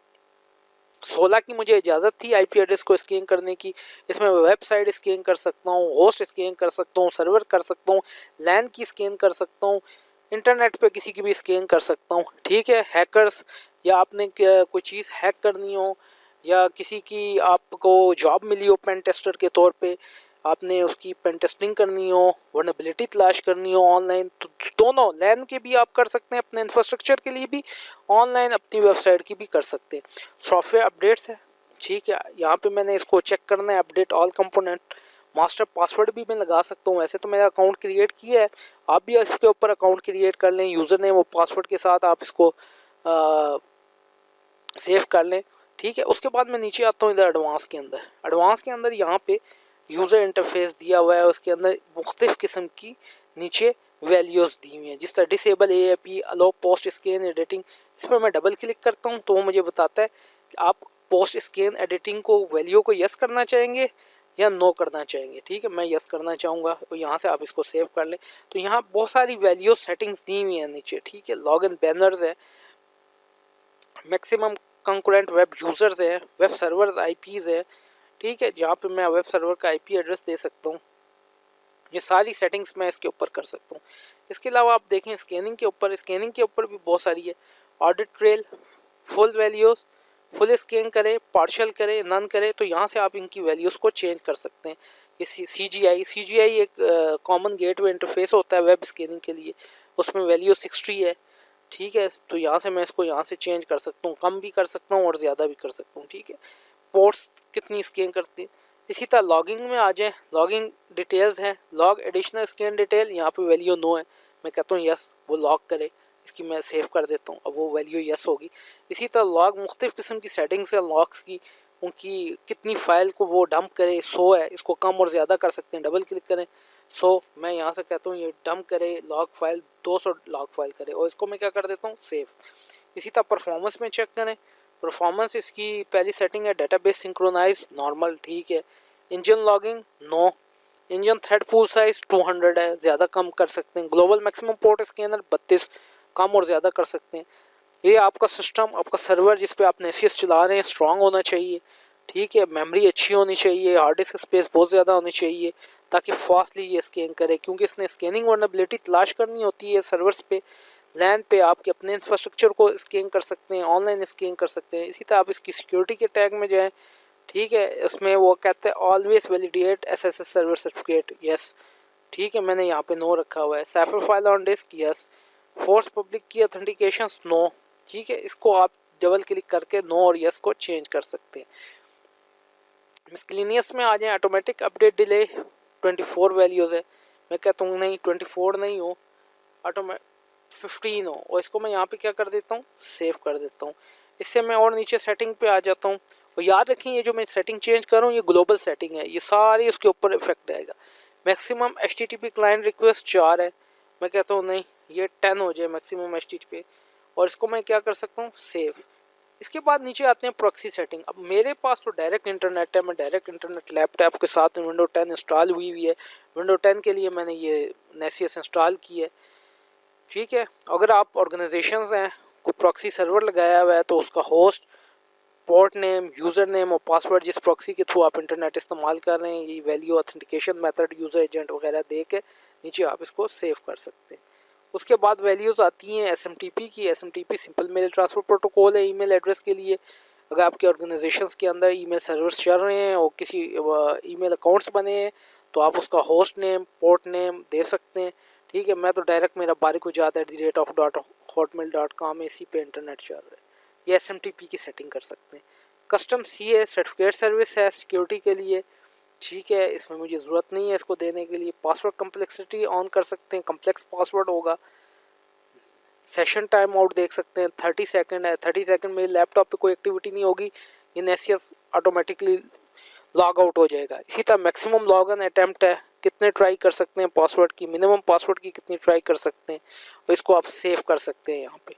16 की मुझे इजाज़त थी आईपी एड्रेस को स्कैन करने की। इसमें वेबसाइट स्कैन कर सकता हूँ, होस्ट स्कैन कर सकता हूँ, सर्वर कर सकता हूँ, लैन की स्कैन कर सकता हूँ, इंटरनेट पे किसी की भी स्कैन कर सकता हूँ। ठीक है, हैकर्स या आपने कोई चीज़ हैक करनी हो या किसी की आपको जॉब मिली हो पेन टेस्टर के तौर पे, आपने उसकी पेन टेस्टिंग करनी हो, वर्नेबिलिटी तलाश करनी हो ऑनलाइन, तो दोनों लैन के भी आप कर सकते हैं, अपने इंफ्रास्ट्रक्चर के लिए भी, ऑनलाइन अपनी वेबसाइट की भी कर सकते हैं। सॉफ्टवेयर अपडेट्स है, ठीक है, यहाँ पे मैंने इसको चेक करना है, update all component. Master password भी मैं लगा सकता हूँ, वैसे तो मेरा अकाउंट क्रिएट किया है, आप भी इसके ऊपर अकाउंट क्रिएट कर लें, यूज़र नेम और पासवर्ड के साथ आप इसको सेव कर लें। ठीक है, उसके बाद मैं नीचे आता हूँ इधर एडवांस के अंदर। एडवांस के अंदर यहाँ पे यूज़र इंटरफेस दिया हुआ है, उसके अंदर मुख्तलिफ़ किस्म की नीचे वैल्यूज़ दी हुई हैं, जिस तरह डिसेबल AAP, अलो पोस्ट स्कैन एडिटिंग। इस पर मैं डबल क्लिक करता हूँ तो वो मुझे बताता है कि आप पोस्ट स्कैन एडिटिंग को वैल्यू को यस करना चाहेंगे या नो करना चाहेंगे। ठीक है, मैं यस करना चाहूँगा, तो यहाँ से आप इसको सेव कर लें। तो यहाँ बहुत सारी वैल्यू सेटिंग्स दी हुई हैं नीचे। ठीक है, लॉग इन बैनर्स है, मैक्सिमम कंकुरेंट वेब यूज़र्स है, वेब सर्वर्स IPs है। ठीक है, जहाँ पे मैं वेब सर्वर का IP एड्रेस दे सकता हूँ, ये सारी सेटिंग्स मैं इसके ऊपर कर सकता हूँ। इसके अलावा आप देखें स्कैनिंग के ऊपर, स्कैनिंग के ऊपर भी बहुत सारी है, audit trail, full values, full scan करें, पार्शल करें, नन करें, तो यहाँ से आप इनकी वैल्यूज़ को चेंज कर सकते हैं। ये CGI एक कॉमन गेटवे इंटरफेस होता है वेब स्कैनिंग के लिए, उसमें वैल्यू 60 है। ठीक है, तो यहाँ से मैं इसको यहाँ से चेंज कर सकता हूँ, कम भी कर सकता हूँ और ज़्यादा भी कर सकता हूँ। ठीक है, पोर्ट्स कितनी स्कैन करती है। इसी तरह लॉगिंग में आ जाए, लॉगिंग डिटेल्स है, लॉग एडिशनल स्कैन डिटेल, यहाँ पे वैल्यू नो है, मैं कहता हूँ यस, वो लॉग करे, इसकी मैं सेव कर देता हूँ, अब वो वैल्यू यस होगी। इसी तरह लॉग मुख्तलिफ़ किस्म की सेटिंग्स है लॉग्स की, उनकी कितनी फ़ाइल को वो डंप करे, 100 है, इसको कम और ज़्यादा कर सकते हैं, डबल क्लिक करें 100, मैं यहाँ से कहता हूँ ये डंप करे लॉग फाइल 200 लॉग फाइल करे, और इसको मैं क्या कर देता हूँ सेव। इसी तरह परफॉर्मेंस में चेक करें, परफॉर्मेंस इसकी पहली सेटिंग है डेटाबेस सिंक्रोनाइज नॉर्मल। ठीक है, engine logging no, engine thread pool size 200 है, ज़्यादा कम कर सकते हैं। ग्लोबल मैक्सिमम पोर्ट स्कैनर 32, कम और ज़्यादा कर सकते हैं। ये आपका सिस्टम, आपका सर्वर जिस पे आप नेसियस चला रहे हैं स्ट्रॉन्ग होना चाहिए। ठीक है, मेमोरी अच्छी होनी चाहिए, हार्ड डिस्क स्पेस बहुत ज़्यादा होनी चाहिए ताकि फास्टली ये स्कैन करे, क्योंकि इसने स्कैनिंग वर्नेबिलिटी तलाश करनी होती है सर्वर्स पे, लैन पे आपके अपने इंफ्रास्ट्रक्चर को स्कैन कर सकते हैं, ऑनलाइन स्कैन कर सकते हैं। इसी तरह आप इसकी सिक्योरिटी के टैग में जाएँ। ठीक है, इसमें वो कहते हैं always validate SSL server certificate, yes. ठीक है, मैंने यहाँ पे नो रखा हुआ है। Cipher file on disk, yes. Force public key authentication, no. ठीक है, इसको आप डबल क्लिक करके नो और यस को चेंज कर सकते हैं। मिसक्लिनियस में आ जाए, ऑटोमेटिक अपडेट डिले 24 वैल्यूज़ है, मैं कहता हूँ नहीं 24 नहीं हो, 15 हो, और इसको मैं यहाँ पे क्या कर देता हूँ सेव कर देता हूँ। इससे मैं और नीचे सेटिंग पे आ जाता हूँ, और याद रखें ये जो मैं सेटिंग चेंज कर रहा हूँ ये ग्लोबल सेटिंग है, ये सारी उसके ऊपर इफेक्ट आएगा। मैक्सिमम HTTP क्लाइंट रिक्वेस्ट 4 है, मैं कहता हूँ नहीं ये 10 हो जाए मैक्सिमम HTTP, और इसको मैं क्या कर सकता हूँ सेव। इसके बाद नीचे आते हैं प्रॉक्सी सेटिंग। अब मेरे पास तो डायरेक्ट इंटरनेट है, मैं डायरेक्ट इंटरनेट लैपटॉप के साथ विंडो 10 इंस्टॉल हुई है, विंडो 10 के लिए मैंने ये नेसियस इंस्टॉल की है। ठीक है, अगर आप ऑर्गेनाइजेशंस हैं कोई प्रॉक्सी सर्वर लगाया हुआ है तो उसका host, port name, user name और पासवर्ड जिस प्रॉक्सी के थ्रू आप इंटरनेट इस्तेमाल कर रहे हैं, ये value authentication method, user agent वगैरह दे के नीचे आप इसको सेव कर सकते हैं। उसके बाद वैल्यूज़ आती हैं SMTP की। SMTP simple mail transfer protocol है ईमेल एड्रेस के लिए। अगर आपके ऑर्गेनाइजेशंस के अंदर ईमेल सर्वर्स चल रहे हैं और किसी ईमेल अकाउंट्स बने हैं तो आप उसका होस्ट नेम, पोर्ट नेम दे सकते हैं। ठीक है, मैं तो डायरेक्ट मेरा barik.hotmail.com इसी पे इंटरनेट चल रहा है, ये SMTP की सेटिंग कर सकते हैं। कस्टम CA सर्टिफिकेट सर्विस है सिक्योरिटी के लिए। ठीक है, इसमें मुझे ज़रूरत नहीं है इसको देने के लिए। पासवर्ड कम्प्लेक्सिटी ऑन कर सकते हैं, कम्प्लेक्स पासवर्ड होगा। सेशन टाइम आउट देख सकते हैं, 30 सेकंड है, 30 सेकंड में लैपटॉप पे कोई एक्टिविटी नहीं होगी, इन एस ऑटोमेटिकली लॉग आउट हो जाएगा। इसी तरह मैक्सिमम लॉगिन अटैम्प्ट है, कितने ट्राई कर सकते हैं पासवर्ड की, मिनिमम पासवर्ड की कितनी ट्राई कर सकते हैं, और इसको आप सेव कर सकते हैं यहाँ पे।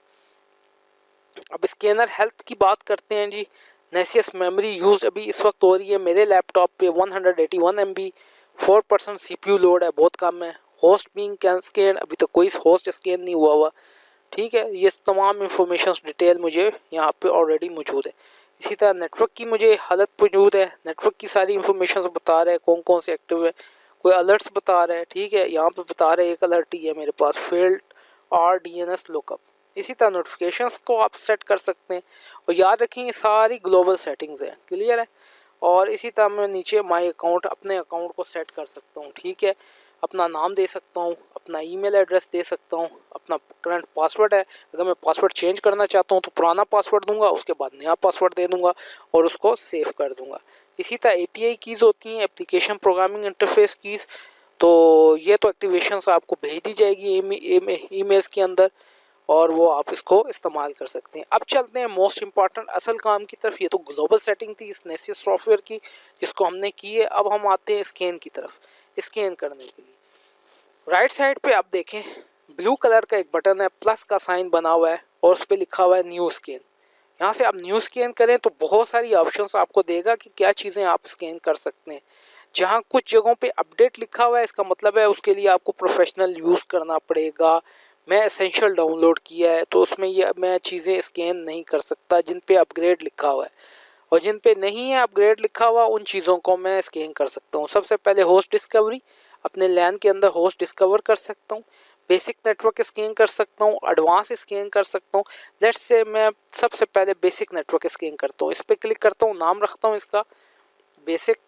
अब स्कैनर हेल्थ की बात करते हैं जी। नेसियस मेमोरी यूज अभी इस वक्त हो रही है मेरे लैपटॉप पे 181 MB, 4% CPU लोड है, बहुत कम है। होस्ट बीइंग कैन स्कैन, अभी तक कोई होस्ट स्कैन नहीं हुआ। ठीक है, ये तमाम इंफॉर्मेशन डिटेल मुझे यहाँ पे ऑलरेडी मौजूद है। इसी तरह नेटवर्क की मुझे हालत मौजूद है, नेटवर्क की सारी इंफॉर्मेशन बता रहा है कौन कौन से एक्टिव है, कोई अलर्ट्स बता रहा है। ठीक है, यहाँ पे बता रहे हैं एक अलर्ट ही है मेरे पास, फेल्ड RDNS लुकअप। इसी तरह नोटिफिकेशंस को आप सेट कर सकते हैं, और याद रखें ये सारी ग्लोबल सेटिंग्स है, क्लियर है। और इसी तरह मैं नीचे माई अकाउंट, अपने अकाउंट को सेट कर सकता हूँ। ठीक है, अपना नाम दे सकता हूँ, अपना ईमेल एड्रेस दे सकता हूँ, अपना करंट पासवर्ड है, अगर मैं पासवर्ड चेंज करना चाहता हूँ तो पुराना पासवर्ड दूंगा, उसके बाद नया पासवर्ड दे दूंगा और उसको सेव कर दूंगा। इसी तरह API कीज़ होती हैं, एप्लीकेशन प्रोग्रामिंग इंटरफेस कीज़, तो ये तो एक्टिवेशंस आपको भेज दी जाएगी ईमेल्स के अंदर, और वो आप इसको इस्तेमाल कर सकते हैं। अब चलते हैं मोस्ट इंपॉर्टेंट असल काम की तरफ। ये तो ग्लोबल सेटिंग थी इस नेसियस सॉफ्टवेयर की जिसको हमने की है। अब हम आते हैं स्कैन की तरफ, स्कैन करने के लिए। राइट साइड पे आप देखें ब्लू कलर का एक बटन है, प्लस का साइन बना हुआ है और उस पर लिखा हुआ है न्यू स्कैन। यहाँ से आप न्यू स्कैन करें तो बहुत सारी ऑप्शंस आपको देगा कि क्या चीज़ें आप स्कैन कर सकते हैं। जहाँ कुछ जगहों पे अपडेट लिखा हुआ है, इसका मतलब है उसके लिए आपको प्रोफेशनल यूज़ करना पड़ेगा। मैं एसेंशियल डाउनलोड किया है तो उसमें ये मैं चीज़ें स्कैन नहीं कर सकता जिन पे अपग्रेड लिखा हुआ है, और जिन पे नहीं है अपग्रेड लिखा हुआ उन चीज़ों को मैं स्कैन कर सकता हूँ। सबसे पहले होस्ट डिस्कवरी, अपने लैन के अंदर होस्ट डिस्कवर कर सकता हूँ। बेसिक नेटवर्क स्कैन कर सकता हूँ, एडवांस स्कैन कर सकता हूँ। लेट्स से मैं सबसे पहले बेसिक नेटवर्क स्कैन करता हूँ, इस पर क्लिक करता हूँ, नाम रखता हूँ इसका बेसिक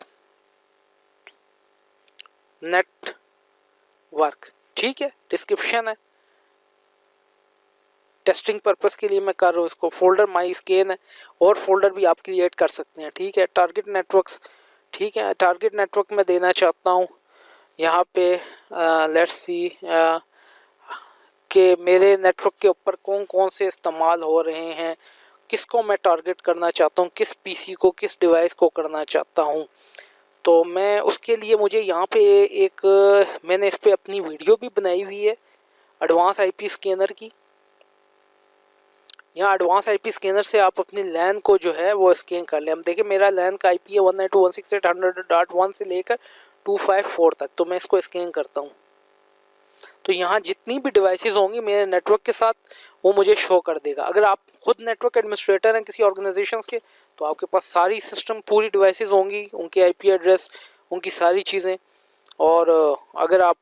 नेटवर्क। ठीक है, डिस्क्रिप्शन है, टेस्टिंग पर्पस के लिए मैं कर रहा हूँ इसको। फोल्डर माई स्कैन है, और फोल्डर भी आप क्रिएट कर सकते हैं। ठीक है, टारगेट नेटवर्क्स, ठीक है, टारगेट नेटवर्क में देना चाहता हूँ यहाँ पे लेट्स सी कि मेरे नेटवर्क के ऊपर कौन कौन से इस्तेमाल हो रहे हैं, किसको मैं टारगेट करना चाहता हूँ, किस पीसी को, किस डिवाइस को करना चाहता हूँ। तो मैं उसके लिए मुझे यहाँ पे एक मैंने इस पर अपनी वीडियो भी बनाई हुई है एडवांस IP स्कैनर की। यहाँ एडवांस IP स्कैनर से आप अपनी लैन को जो है वो स्कैन कर लें। हम देखें मेरा लैन का IP है 192.168.100.1 से लेकर 254 तक, तो मैं इसको स्कैन करता हूँ। तो यहाँ जितनी भी डिवाइसेस होंगी मेरे नेटवर्क के साथ वो मुझे शो कर देगा। अगर आप खुद नेटवर्क एडमिनिस्ट्रेटर हैं किसी ऑर्गेनाइजेशन के तो आपके पास सारी सिस्टम पूरी डिवाइसेस होंगी, उनके IP एड्रेस, उनकी सारी चीज़ें। और अगर आप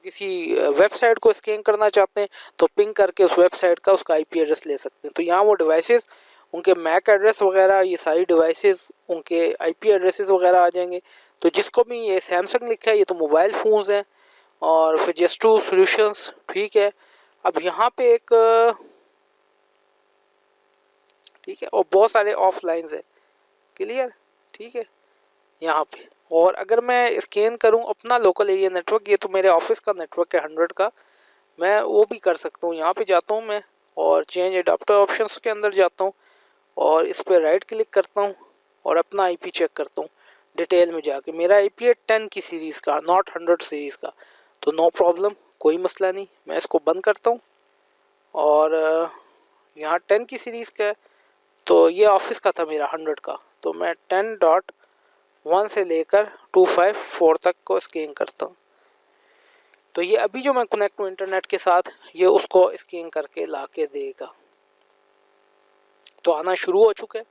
किसी वेबसाइट को स्कैन करना चाहते हैं तो पिंग करके उस वेबसाइट का उसका IP एड्रेस ले सकते हैं। तो यहाँ वो डिवाइसेस, उनके मैक एड्रेस वगैरह, ये सारी डिवाइसेस उनके IP एड्रेसेस वगैरह आ जाएंगे। तो जिसको भी ये सैमसंग लिखा है ये तो मोबाइल फ़ोन्स हैं, और फिर जेस्टू सॉल्यूशंस। ठीक है, अब यहाँ पे एक ठीक है, और बहुत सारे ऑफलाइंस है, क्लियर। ठीक है, यहाँ पे और अगर मैं स्कैन करूँ अपना लोकल एरिया नेटवर्क, ये तो मेरे ऑफिस का नेटवर्क है 100 का, मैं वो भी कर सकता हूँ। यहाँ पे जाता हूँ मैं और चेंज एडाप्टर ऑप्शंस के अंदर जाता हूँ और इस पर राइट क्लिक करता हूँ और अपना IP चेक करता हूँ डिटेल में जाके। मेरा IP है 10 की सीरीज़ का, नॉट 100 सीरीज़ का, तो नो प्रॉब्लम, कोई मसला नहीं। मैं इसको बंद करता हूँ और यहाँ 10 की सीरीज़ का है, तो ये ऑफिस का था मेरा 100 का, तो मैं 10.1 से लेकर 254 तक को स्कैन करता हूँ। तो ये अभी जो मैं कनेक्ट हूँ इंटरनेट के साथ, ये उसको स्कैन करके ला के देगा। तो आना शुरू हो चुका है।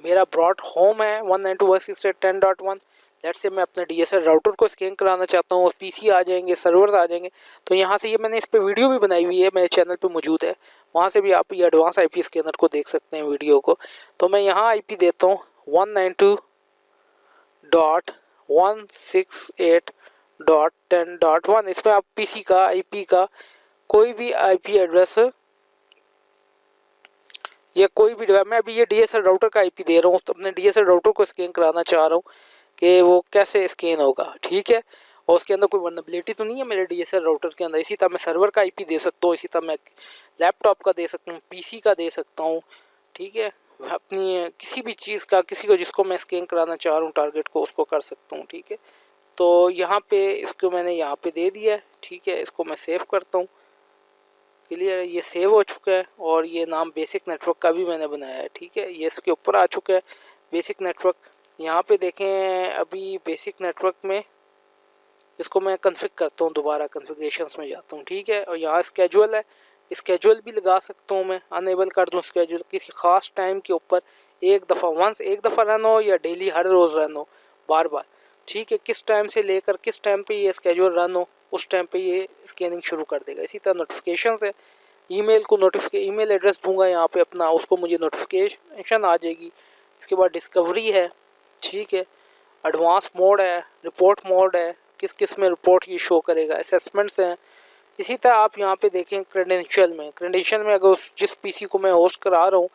मेरा ब्रॉड होम है 192.168.10.1। लेट्स से मैं अपने DSL राउटर को स्कैन कराना चाहता हूँ, PC आ जाएंगे, सर्वर्स आ जाएंगे। तो यहाँ से ये मैंने इस पर वीडियो भी बनाई हुई है, मेरे चैनल पे मौजूद है, वहाँ से भी आप ये एडवांस IP स्कैनर को देख सकते हैं वीडियो को। तो मैं यहाँ IP देता हूँ 192.168.10.1। इसमें आप PC का, IP का कोई भी IP एड्रेस या कोई भी डिवाइस, मैं अभी ये DSL राउटर का IP दे रहा हूँ, तो अपने DSL राउटर को स्कैन कराना चाह रहा हूँ कि वो कैसे स्कैन होगा। ठीक है, और उसके अंदर कोई वल्नरेबिलिटी तो नहीं है मेरे DSL राउटर के अंदर। इसी तरह मैं सर्वर का IP दे सकता हूँ, इसी तरह मैं लैपटॉप का दे सकता हूँ, PC का दे सकता हूँ। ठीक है, अपनी किसी भी चीज़ का, किसी को जिसको मैं स्कैन कराना चाह रहा हूँ टारगेट को, उसको कर सकता हूँ। ठीक है, तो यहाँ पे इसको मैंने यहाँ पे दे दिया है। ठीक है, इसको मैं सेव करता हूँ। क्लियर है, ये सेव हो चुका है और ये नाम बेसिक नेटवर्क का भी मैंने बनाया है। ठीक है, ये इसके ऊपर आ चुका है बेसिक नेटवर्क। यहाँ पे देखें, अभी बेसिक नेटवर्क में इसको मैं कन्फिग करता हूँ, दोबारा कन्फिग्रेशंस में जाता हूँ। ठीक है, और यहाँ स्केजुअल है, स्केजुअल भी लगा सकता हूँ मैं, अनेबल कर दूँ स्केजुअल किसी ख़ास टाइम के ऊपर, एक दफ़ा रन हो या डेली हर रोज़ रन हो, बार बार। ठीक है, किस टाइम से लेकर किस टाइम पे ये स्केजुअल रन हो, उस टाइम पे ये स्कैनिंग शुरू कर देगा। इसी तरह नोटिफिकेशंस है, ईमेल को ईमेल एड्रेस दूंगा यहाँ पे अपना, उसको मुझे नोटिफिकेशन आ जाएगी। इसके बाद डिस्कवरी है। ठीक है, एडवांस मोड है, रिपोर्ट मोड है, किस किस में रिपोर्ट ये शो करेगा, असेसमेंट्स हैं। इसी तरह आप यहाँ पे देखें क्रेडेंशियल में अगर जिस पीसी को मैं होस्ट करा रहा हूँ,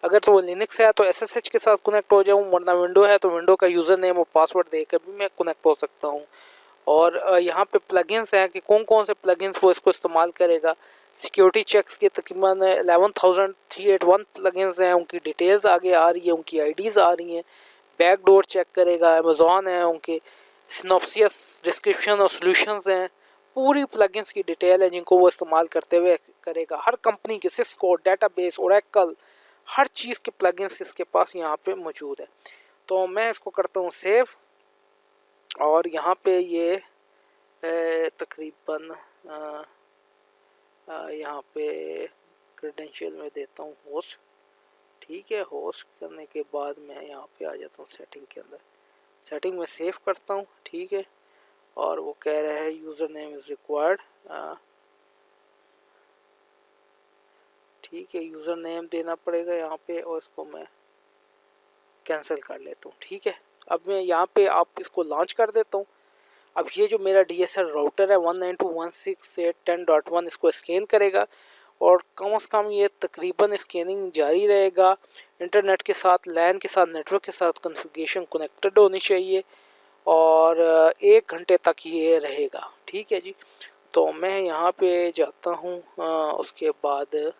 अगर तो वो लिनक्स है तो SSH के साथ कनेक्ट हो जाऊँ, वरना विंडो है तो विंडो का यूज़र नेम और पासवर्ड देकर भी मैं कनेक्ट हो सकता हूँ। और यहाँ पे प्लगइन्स हैं कि कौन कौन से प्लगइन्स वो इसको इस्तेमाल करेगा। सिक्योरिटी चेक्स के तकरीबन 11,381 प्लगइन्स हैं, उनकी डिटेल्स आगे आ रही है, उनकी आईडीज़ आ रही हैं। बैकडोर चेक करेगा, अमेज़ॉन है, उनके सिनॉप्सिस डिस्क्रिप्शन और सॉल्यूशंस हैं, पूरी प्लगइन्स की डिटेल है जिनको वो इस्तेमाल करते हुए करेगा। हर कंपनी के सिस्को, डेटाबेस, ओरेकल, हर चीज़ के प्लगइन्स इसके पास यहाँ पे मौजूद है। तो मैं इसको करता हूँ सेव, और यहाँ पे ये तकरीबन यहाँ पे क्रेडेंशियल में देता हूँ होस्ट। ठीक है, होस्ट करने के बाद मैं यहाँ पे आ जाता हूँ सेटिंग के अंदर, सेटिंग में सेव करता हूँ। ठीक है, और वो कह रहा है यूज़र नेम इज़ रिक्वायर्ड। ठीक है, यूज़र नेम देना पड़ेगा यहाँ पे, और इसको मैं कैंसिल कर लेता हूँ। ठीक है, अब मैं यहाँ पे आप इसको लॉन्च कर देता हूँ। अब ये जो मेरा DSL राउटर है 192.168.10.1 इसको स्कैन करेगा, और कम से कम ये तकरीबन स्कैनिंग जारी रहेगा। इंटरनेट के साथ, लैन के साथ, नेटवर्क के साथ कॉन्फ़िगरेशन कनेक्टेड होनी चाहिए, और 1 घंटे तक ये रहेगा। ठीक है जी, तो मैं यहाँ पे जाता हूँ, उसके बाद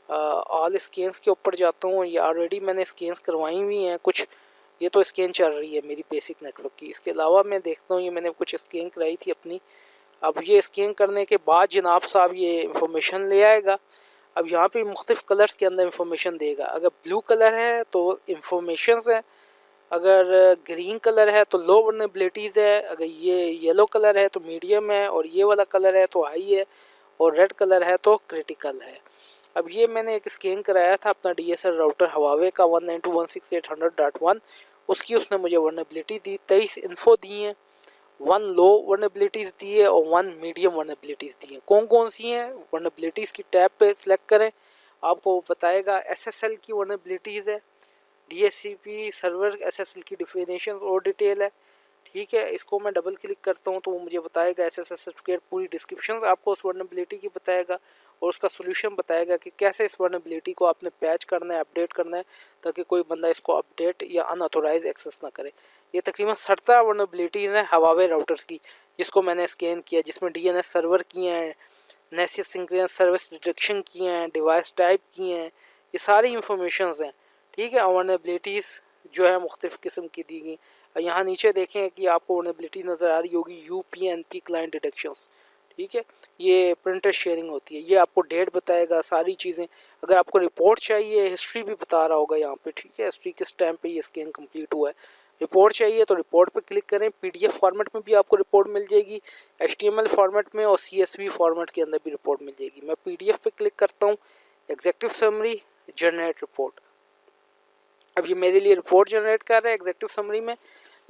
ऑल स्कैन्स के ऊपर जाता हूँ। ये ऑलरेडी मैंने स्कैन्स करवाई हुई हैं कुछ, ये तो स्कैन चल रही है मेरी बेसिक नेटवर्क की। इसके अलावा मैं देखता हूँ, ये मैंने कुछ स्कैन कराई थी अपनी। अब ये स्कैन करने के बाद जनाब साहब ये इंफॉर्मेशन ले आएगा। अब यहाँ पे मुख्तलिफ़ कलर्स के अंदर इंफॉर्मेशन देगा। अगर ब्लू कलर है तो इंफॉर्मेशंस है, अगर ग्रीन कलर है तो लो वल्नरेबिलिटीज़ है, अगर ये येलो कलर है तो मीडियम है, और ये वाला कलर है तो हाई है, और रेड कलर है तो क्रिटिकल है। अब ये मैंने एक स्कैन कराया था अपना DSL राउटर हवावे का 192.168.1, उसकी उसने मुझे वल्नरेबिलिटी दी, 23 इन्फो दी हैं, 1 लो वल्नरेबिलिटीज़ दी है और 1 मीडियम वल्नरेबिलिटीज़ दी हैं। कौन कौन सी हैं? वल्नरेबिलिटीज़ की टैब पे सिलेक्ट करें, आपको वो बताएगा। SSL की वल्नरेबिलिटीज़ है, DHCP सर्वर SSL की डिफिनेशन और डिटेल है। ठीक है, इसको मैं डबल क्लिक करता हूँ तो वो मुझे बताएगा SSL सर्टिफिकेट, पूरी डिस्क्रिप्शन आपको उस वल्नरेबिलिटी की बताएगा, और उसका सोल्यूशन बताएगा कि कैसे इस वल्नरेबिलिटी को आपने पैच करना है, अपडेट करना है, ताकि कोई बंदा इसको अपडेट या अनऑथोराइज एक्सेस ना करे। ये तकरीबन 17 वल्नरेबिलिटीज़ हैं हवावे राउटर्स की, जिसको मैंने स्कैन किया, जिसमें DNS सर्वर किए हैं, नेसिस सिंक्रोनस सर्विस डिटेक्शन किए हैं, डिवाइस टाइप किए हैं, ये सारी इंफॉर्मेशंस हैं। ठीक है, वल्नरेबिलिटीज़ जो है मुख्तलिफ़ किस्म की दी गई। यहाँ नीचे देखें कि आपको वल्नरेबिलिटी नज़र आ रही होगी, UPnP क्लाइंट डिटेक्शंस। ठीक है, ये प्रिंटर शेयरिंग होती है, ये आपको डेट बताएगा, सारी चीज़ें। अगर आपको रिपोर्ट चाहिए, हिस्ट्री भी बता रहा होगा यहाँ पे। ठीक है, हिस्ट्री किस टाइम पे ये स्कैन कंप्लीट हुआ है। रिपोर्ट चाहिए तो रिपोर्ट पे क्लिक करें, PDF फॉर्मेट में भी आपको रिपोर्ट मिल जाएगी, HTML फॉर्मेट में और CSV फॉर्मेट के अंदर भी रिपोर्ट मिल जाएगी। मैं PDF पे क्लिक करता हूँ, एग्जेक्टिव समरी, जनरेट रिपोर्ट। अब ये मेरे लिए रिपोर्ट जनरेट कर रहा है एग्जेक्टिव समरी में।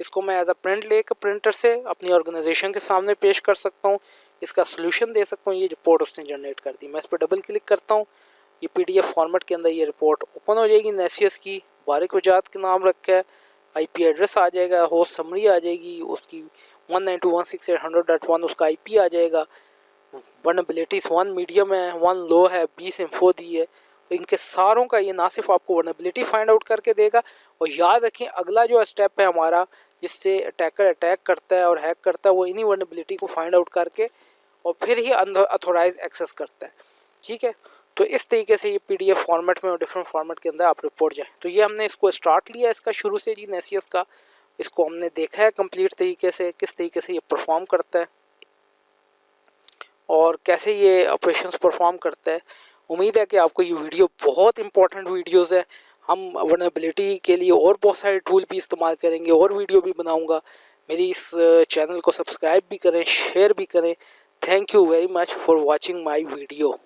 इसको मैं एज अ प्रिंट लेकर प्रिंटर से अपनी ऑर्गेनाइजेशन के सामने पेश कर सकता हूँ, इसका सोल्यूशन दे सकता हूँ। ये रिपोर्ट उसने जनरेट कर दी, मैं इस पर डबल क्लिक करता हूँ, ये PDF फॉर्मेट के अंदर ये रिपोर्ट ओपन हो जाएगी। नेसियस की बारिक वजात के नाम रखा है, IP एड्रेस आ जाएगा, होस्ट समरी आ जाएगी, उसकी 192.168.100.1 उसका IP आ जाएगा। वल्नरेबिलिटीज़ 1 मीडियम है, 1 लो है, 20 इन्फो दी है। इनके सारों का ये ना सिर्फ आपको वल्नरेबिलिटी फाइंड आउट करके देगा, और याद रखें अगला जो स्टेप है हमारा, जिससे अटैकर अटैक करता है और हैक करता है, वो इन्हीं वल्नरेबिलिटी को फाइंड आउट करके और फिर ही अनऑथोराइज एक्सेस करता है। ठीक है, तो इस तरीके से ये PDF फॉर्मेट में और डिफरेंट फॉर्मेट के अंदर आप रिपोर्ट जाए। तो ये हमने इसको स्टार्ट लिया इसका शुरू से जी नेसियस का, इसको हमने देखा है कंप्लीट तरीके से किस तरीके से ये परफॉर्म करता है और कैसे ये ऑपरेशंस परफॉर्म करता है। उम्मीद है कि आपको ये वीडियो बहुत इंपॉर्टेंट वीडियोस है। हम वल्नरेबिलिटी के लिए और बहुत सारे टूल भी इस्तेमाल करेंगे और वीडियो भी बनाऊंगा। मेरी इस चैनल को सब्सक्राइब भी करें, शेयर भी करें। Thank you very much for watching my video.